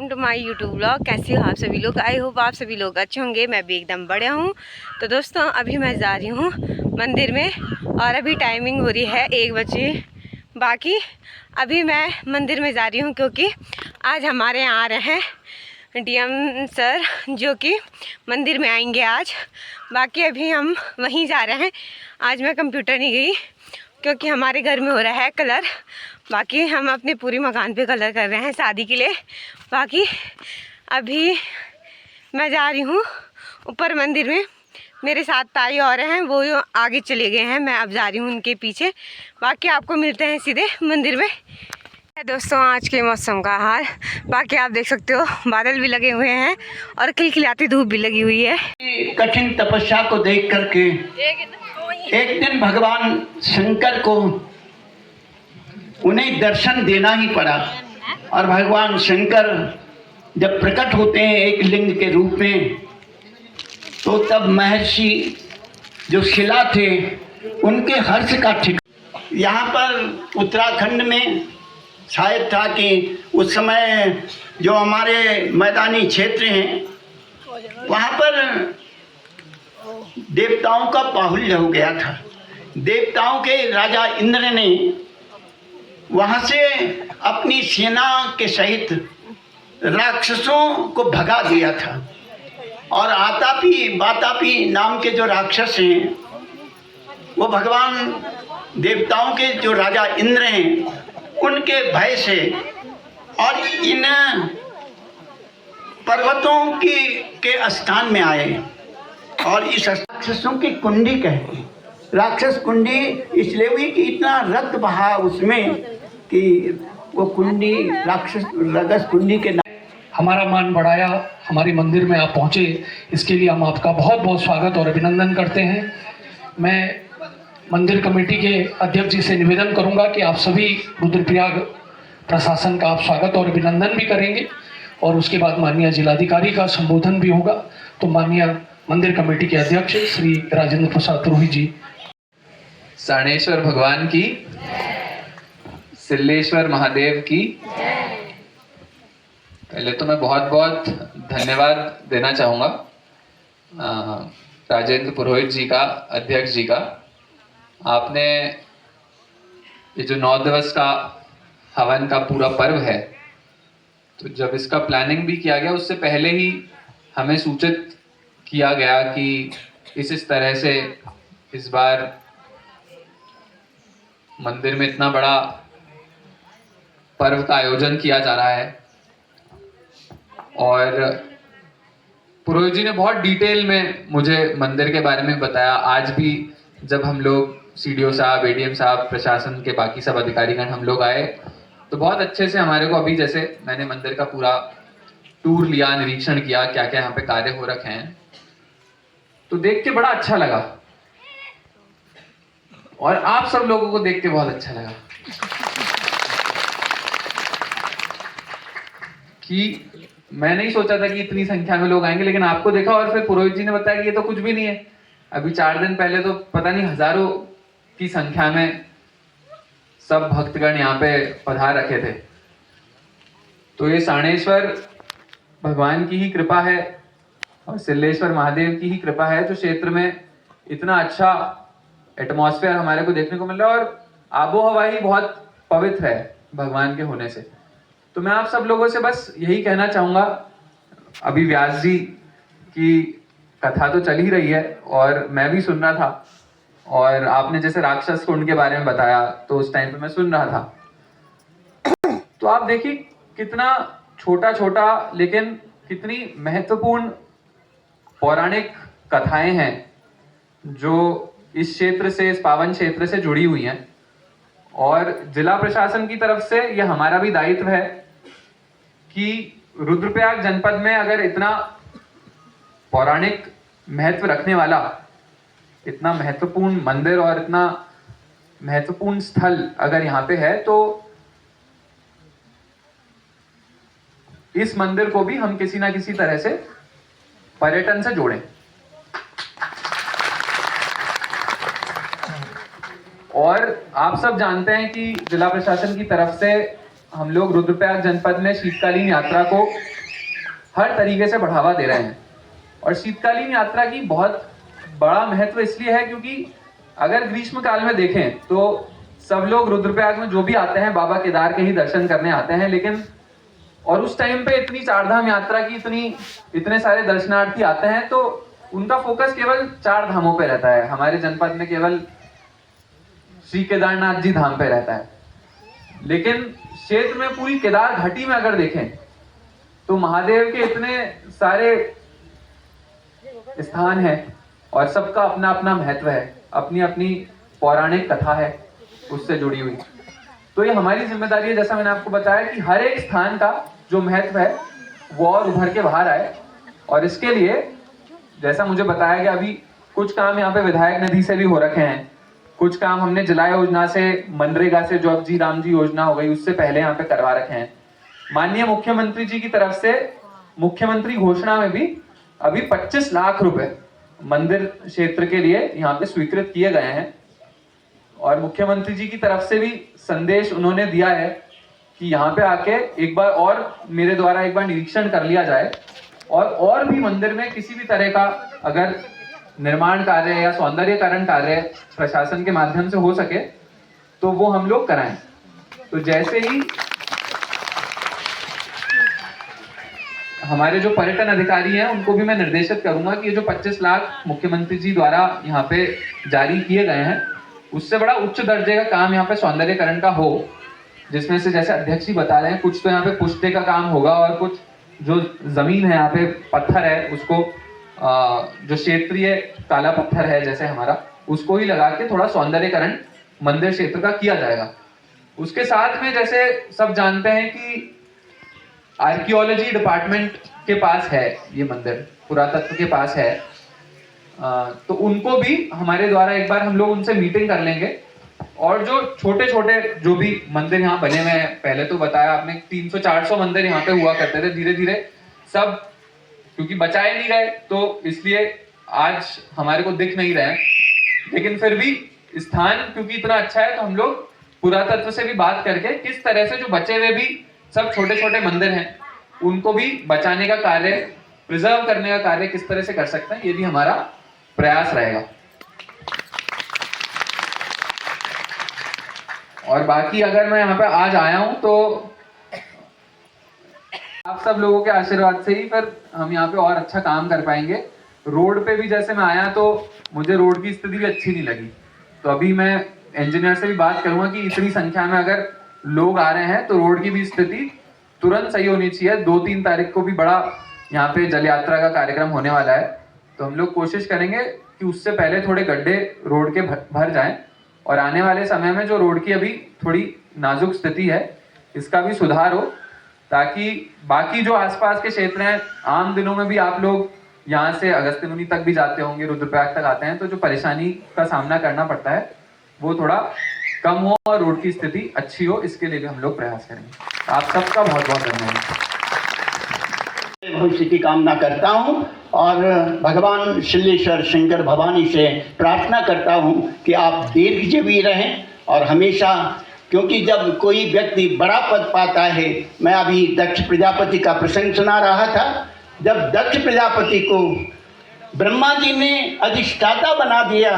Welcome to my YouTube blog. कैसे हो आप सभी लोग? आई होप आप सभी लोग अच्छे होंगे। मैं भी एकदम बढ़िया हूँ। तो दोस्तों अभी मैं जा रही हूँ मंदिर में और अभी टाइमिंग हो रही है 1 बजे। बाकी अभी मैं मंदिर में जा रही हूँ क्योंकि आज हमारे यहाँ आ रहे हैं डीएम सर, जो कि मंदिर में आएंगे आज। बाकी अभी हम वहीं जा रहे हैं। आज मैं कंप्यूटर नहीं गई क्योंकि हमारे घर में हो रहा है कलर। बाकी हम अपने पूरी मकान पे कलर कर रहे हैं शादी के लिए। बाकी अभी मैं जा रही हूँ ऊपर मंदिर में। मेरे साथ ताई और हैं, वो आगे चले गए हैं, मैं अब जा रही हूँ उनके पीछे। बाकी आपको मिलते हैं सीधे मंदिर में। दोस्तों आज के मौसम का हाल बाकी आप देख सकते हो, बादल भी लगे हुए हैं और खिलखिलाती धूप भी लगी हुई है। कठिन तपस्या को देख करके एक दिन भगवान शंकर को उन्हें दर्शन देना ही पड़ा। और भगवान शंकर जब प्रकट होते हैं एक लिंग के रूप में, तो तब महर्षि जो शिला थे उनके हर्ष का ठिकाना यहाँ पर उत्तराखंड में शायद था कि उस समय जो हमारे मैदानी क्षेत्र हैं वहाँ पर देवताओं का बाहुल्य हो गया था। देवताओं के राजा इंद्र ने वहाँ से अपनी सेना के सहित राक्षसों को भगा दिया था। और आतापी बातापी नाम के जो राक्षस हैं वो भगवान देवताओं के जो राजा इंद्र हैं उनके भय से और इन पर्वतों के स्थान में आए। और इस राक्षसों की कुंडी कहते हैं। राक्षस कुंडी इसलिए हुई कि इतना रक्त बहा उसमें कि वो कुंडी राक्षस कुंडी के हमारा मान बढ़ाया, हमारे मंदिर में आप पहुँचे, इसके लिए हम आपका बहुत बहुत स्वागत और अभिनंदन करते हैं। मैं मंदिर कमेटी के अध्यक्ष जी से निवेदन करूंगा कि आप सभी रुद्रप्रयाग प्रशासन का आप स्वागत और अभिनंदन भी करेंगे और उसके बाद माननीय जिलाधिकारी का संबोधन भी होगा। तो माननीय मंदिर कमेटी के अध्यक्ष श्री राजेंद्र प्रसाद पुरोहित जी। साणेश्वर भगवान की, सिल्लेश्वर महादेव की। पहले तो मैं बहुत बहुत धन्यवाद देना चाहूँगा राजेंद्र पुरोहित जी का, अध्यक्ष जी का। आपने ये जो 9 दिवस का हवन का पूरा पर्व है, तो जब इसका प्लानिंग भी किया गया उससे पहले ही हमें सूचित किया गया कि इस तरह से इस बार मंदिर में इतना बड़ा पर्व का आयोजन किया जा रहा है। और पुरोहित जी ने बहुत डिटेल में मुझे मंदिर के बारे में बताया। आज भी जब हम लोग सीडीओ साहब, एडीएम साहब, प्रशासन के बाकी सब अधिकारीगण हम लोग आए तो बहुत अच्छे से हमारे को, अभी जैसे मैंने मंदिर का पूरा टूर लिया, निरीक्षण किया, क्या क्या यहाँ पे कार्य हो रखे हैं, तो देख के बड़ा अच्छा लगा। और आप सब लोगों को देख के बहुत अच्छा लगा कि मैं नहीं सोचा था कि इतनी संख्या में लोग आएंगे, लेकिन आपको देखा और फिर पुरोहित जी ने बताया कि ये तो कुछ भी नहीं है। अभी 4 दिन पहले तो पता नहीं हजारों की संख्या में सब भक्तगण यहाँ पे पधार रखे थे। तो ये साणेश्वर भगवान की ही कृपा है और सिल्लेश्वर महादेव की ही कृपा है, जो क्षेत्र में इतना अच्छा एटमॉस्फेयर हमारे को देखने को मिल रहा है और आबो हवा ही बहुत पवित्र है भगवान के होने से। तो मैं आप सब लोगों से बस यही कहना चाहूँगा, अभी व्यास जी की कथा तो चल ही रही है और मैं भी सुन रहा था, और आपने जैसे राक्षस कुंड के बारे में बताया तो उस टाइम पे मैं सुन रहा था। तो आप देखिए कितना छोटा छोटा लेकिन कितनी महत्वपूर्ण पौराणिक कथाएं हैं जो इस क्षेत्र से, इस पावन क्षेत्र से जुड़ी हुई हैं। और जिला प्रशासन की तरफ से यह हमारा भी दायित्व है कि रुद्रप्रयाग जनपद में अगर इतना पौराणिक महत्व रखने वाला, इतना महत्वपूर्ण मंदिर और इतना महत्वपूर्ण स्थल अगर यहाँ पे है, तो इस मंदिर को भी हम किसी ना किसी तरह से पर्यटन से जोड़ें। और आप सब जानते हैं कि जिला प्रशासन की तरफ से हम लोग रुद्रप्रयाग जनपद में शीतकालीन यात्रा को हर तरीके से बढ़ावा दे रहे हैं। और शीतकालीन यात्रा की बहुत बड़ा महत्व इसलिए है क्योंकि अगर ग्रीष्म काल में देखें तो सब लोग रुद्रप्रयाग में जो भी आते हैं बाबा केदार के ही दर्शन करने आते हैं, लेकिन और उस टाइम पे इतनी चारधाम यात्रा की इतने सारे दर्शनार्थी आते हैं तो उनका फोकस केवल 4 धामों पे रहता है। हमारे जनपद में केवल श्री केदारनाथ जी धाम पे रहता है, लेकिन क्षेत्र में पूरी केदार घाटी में अगर देखें तो महादेव के इतने सारे स्थान है और सबका अपना अपना महत्व है, अपनी अपनी पौराणिक कथा है उससे जुड़ी हुई। तो ये हमारी जिम्मेदारी है, जैसा मैंने आपको बताया, कि हर एक स्थान का जो महत्व है वो और उभर के बाहर आए। और इसके लिए जैसा मुझे बताया गया, अभी कुछ काम यहाँ पे विधायक निधि से भी हो रखे हैं, कुछ काम हमने जिला योजना से, मनरेगा से जो अब जी राम जी योजना हो गई उससे पहले यहाँ पे करवा रखे हैं। माननीय मुख्यमंत्री जी की तरफ से मुख्यमंत्री घोषणा में भी अभी 25 लाख रुपए मंदिर क्षेत्र के लिए यहाँ पे स्वीकृत किए गए हैं। और मुख्यमंत्री जी की तरफ से भी संदेश उन्होंने दिया है कि यहाँ पे आके एक बार और मेरे द्वारा एक बार निरीक्षण कर लिया जाए और भी मंदिर में किसी भी तरह का अगर निर्माण कार्य या सौंदर्यीकरण कार्य प्रशासन के माध्यम से हो सके तो वो हम लोग कराएं। तो जैसे ही हमारे जो पर्यटन अधिकारी हैं उनको भी मैं निर्देशित करूंगा कि ये जो 25 लाख मुख्यमंत्री जी द्वारा यहाँ पे जारी किए गए हैं उससे बड़ा उच्च दर्जे का काम यहाँ पे सौंदर्यीकरण का हो, जिसमें से जैसे अध्यक्ष जी बता रहे हैं कुछ तो यहाँ पे पुष्टे का काम होगा और कुछ जो जमीन है यहाँ पे पत्थर है उसको जो क्षेत्रीय काला पत्थर है जैसे हमारा उसको ही लगा के थोड़ा सौंदर्यीकरण मंदिर क्षेत्र का किया जाएगा। उसके साथ में जैसे सब जानते हैं कि आर्कियोलॉजी डिपार्टमेंट के पास है ये मंदिर, पुरातत्व के पास है, तो उनको भी हमारे द्वारा एक बार हम लोग उनसे मीटिंग कर लेंगे। और जो छोटे छोटे जो भी मंदिर यहाँ बने हुए हैं, पहले तो बताया आपने 300-400 मंदिर यहाँ पे हुआ करते थे, धीरे धीरे सब क्योंकि बचाए नहीं गए तो इसलिए आज हमारे को दिख नहीं रहे, लेकिन फिर भी स्थान क्योंकि इतना अच्छा है तो हम लोग पुरातत्व से भी बात करके किस तरह से जो बचे हुए भी सब छोटे छोटे मंदिर हैं उनको भी बचाने का कार्य, प्रिजर्व करने का कार्य किस तरह से कर सकते हैं, ये भी हमारा प्रयास रहेगा। और बाकी अगर मैं यहाँ पे आज आया हूँ तो आप सब लोगों के आशीर्वाद से ही फिर हम यहाँ पे और अच्छा काम कर पाएंगे। रोड पे भी जैसे मैं आया तो मुझे रोड की स्थिति भी अच्छी नहीं लगी, तो अभी मैं इंजीनियर से भी बात करूंगा कि इतनी संख्या में अगर लोग आ रहे हैं तो रोड की भी स्थिति तुरंत सही होनी चाहिए। 2-3 तारीख को भी बड़ा यहाँ पे जल यात्रा का कार्यक्रम होने वाला है, तो हम लोग कोशिश करेंगे कि उससे पहले थोड़े गड्ढे रोड के भर जाएं और आने वाले समय में जो रोड की अभी थोड़ी नाजुक स्थिति है इसका भी सुधार हो, ताकि बाकी जो आसपास के क्षेत्र हैं, आम दिनों में भी आप लोग यहाँ से अगस्त्यमुनि तक भी जाते होंगे, रुद्रप्रयाग तक आते हैं, तो जो परेशानी का सामना करना पड़ता है वो थोड़ा कम हो और रोड की स्थिति अच्छी हो, इसके लिए भी हम लोग प्रयास करेंगे। आप सबका बहुत बहुत धन्यवाद। भविष्य की कामना करता हूं और भगवान शिलेश्वर शंकर भवानी से प्रार्थना करता हूं कि आप दीर्घजीवी रहें और हमेशा, क्योंकि जब कोई व्यक्ति बड़ा पद पाता है, मैं अभी दक्ष प्रजापति का प्रसंग सुना रहा था, जब दक्ष प्रजापति को ब्रह्मा जी ने अधिष्ठाता बना दिया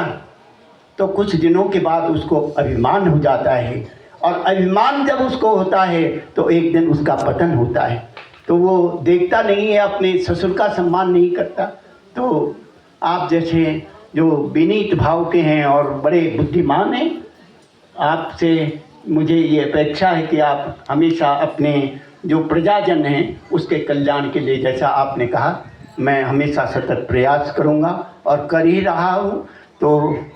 तो कुछ दिनों के बाद उसको अभिमान हो जाता है, और अभिमान जब उसको होता है तो एक दिन उसका पतन होता है, तो वो देखता नहीं है, अपने ससुर का सम्मान नहीं करता। तो आप जैसे जो विनीत भाव के हैं और बड़े बुद्धिमान हैं, आपसे मुझे ये अपेक्षा है कि आप हमेशा अपने जो प्रजाजन हैं उसके कल्याण के लिए, जैसा आपने कहा, मैं हमेशा सतत प्रयास करूँगा और कर ही रहा हूँ। तो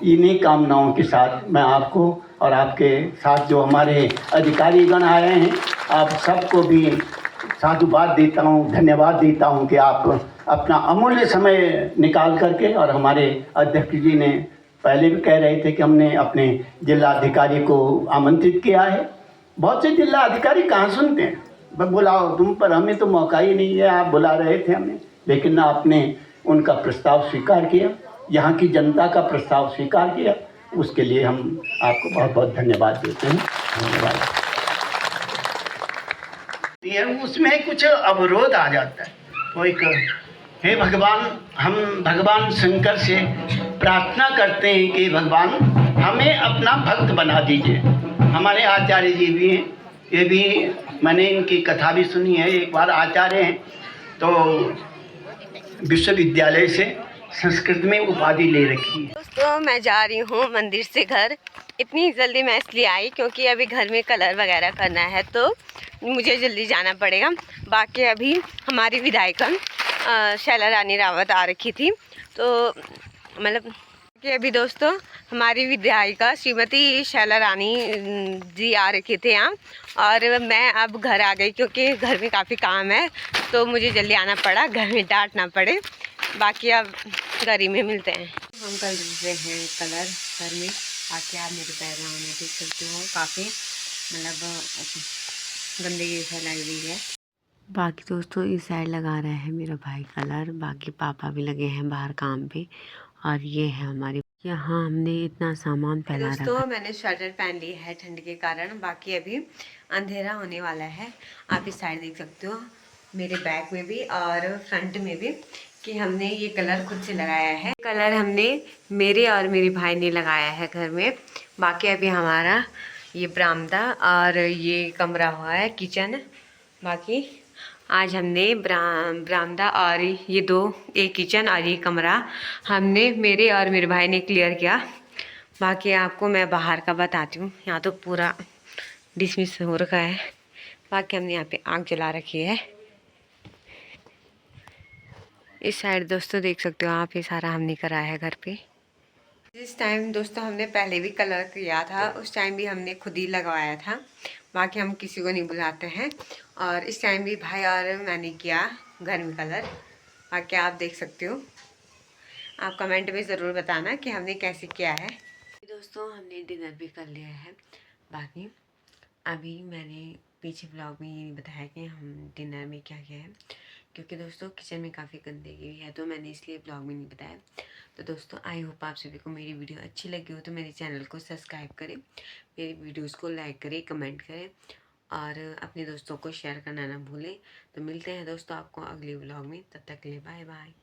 इन्हीं कामनाओं के साथ मैं आपको और आपके साथ जो हमारे अधिकारीगण आए हैं, आप सबको भी साधुवाद देता हूँ, धन्यवाद देता हूँ कि आप अपना अमूल्य समय निकाल करके, और हमारे अध्यक्ष जी ने पहले भी कह रहे थे कि हमने अपने जिला अधिकारी को आमंत्रित किया है। बहुत से जिला अधिकारी कहाँ सुनते हैं, बुलाओ तुम, पर हमें तो मौका ही नहीं है। आप बुला रहे थे हमें, लेकिन आपने उनका प्रस्ताव स्वीकार किया, यहाँ की जनता का प्रस्ताव स्वीकार किया, उसके लिए हम आपको बहुत बहुत धन्यवाद देते हैं। धन्यवाद। उसमें कुछ अवरोध आ जाता है, कोई कर। हे भगवान, हम भगवान शंकर से प्रार्थना करते हैं कि भगवान हमें अपना भक्त बना दीजिए। हमारे आचार्य जी भी हैं, ये भी मैंने इनकी कथा भी सुनी है। एक बार आचार्य हैं तो विश्वविद्यालय से संस्कृत में उपाधि ले रखी है। दोस्तों मैं जा रही हूँ मंदिर से घर। इतनी जल्दी मैं इसलिए आई क्योंकि अभी घर में कलर वगैरह करना है तो मुझे जल्दी जाना पड़ेगा। बाकी अभी हमारी विधायिका शैला रानी रावत आ रखी थी, तो मतलब कि अभी दोस्तों हमारी विधायिका श्रीमती शैला रानी जी आ रखे थे यहाँ, और मैं अब घर आ गई क्योंकि घर में काफ़ी काम है तो मुझे जल्दी आना पड़ा, घर में डांट ना पड़े। बाकी अब गरी में मिलते हैं। हम कर रहे हैं कलर घर में। बाकी आप मेरे बैकग्राउंड में देख सकते हो काफ़ी मतलब गंदगी फैलाई हुई है। बाकी दोस्तों इस साइड लगा रहा है मेरा भाई कलर, बाकी पापा भी लगे हैं बाहर काम पे, और ये है हमारी यहाँ हमने इतना सामान फैला रखा है। दोस्तों मैंने स्वेटर पहन ली है ठंड के कारण। बाकी अभी अंधेरा होने वाला है। आप इस साइड देख सकते हो मेरे बैक में भी और फ्रंट में भी कि हमने ये कलर खुद से लगाया है। कलर हमने मेरे और मेरे भाई ने लगाया है घर में। बाकी अभी हमारा ये बरामदा और ये कमरा हुआ है किचन। बाकी आज हमने बरामदा और ये दो, एक किचन और ये कमरा हमने मेरे और मेरे भाई ने क्लियर किया। बाकी आपको मैं बाहर का बताती हूँ। यहाँ तो पूरा डिसमिस हो रखा है। बाकी हमने यहाँ पे आग जला रखी है। इस साइड दोस्तों देख सकते हो आप, ये सारा हमने करा है घर पे। जिस टाइम दोस्तों हमने पहले भी कलर किया था उस टाइम भी हमने खुद ही लगवाया था। बाकी हम किसी को नहीं बुलाते हैं। और इस टाइम भी भाई और मैंने किया घर में कलर। बाकी आप देख सकते हो, आप कमेंट में ज़रूर बताना कि हमने कैसे किया है। दोस्तों हमने डिनर भी कर लिया है। बाकी अभी मैंने पीछे ब्लॉग में ये बताया कि हम डिनर में क्या किया है, क्योंकि दोस्तों किचन में काफ़ी गंदगी है तो मैंने इसलिए ब्लॉग में नहीं बताया। तो दोस्तों आई होप आप सभी को मेरी वीडियो अच्छी लगी हो तो मेरे चैनल को सब्सक्राइब करें, मेरी वीडियोस को लाइक करें, कमेंट करें और अपने दोस्तों को शेयर करना ना भूलें। तो मिलते हैं दोस्तों आपको अगले ब्लॉग में, तब तक के लिए बाय बाय।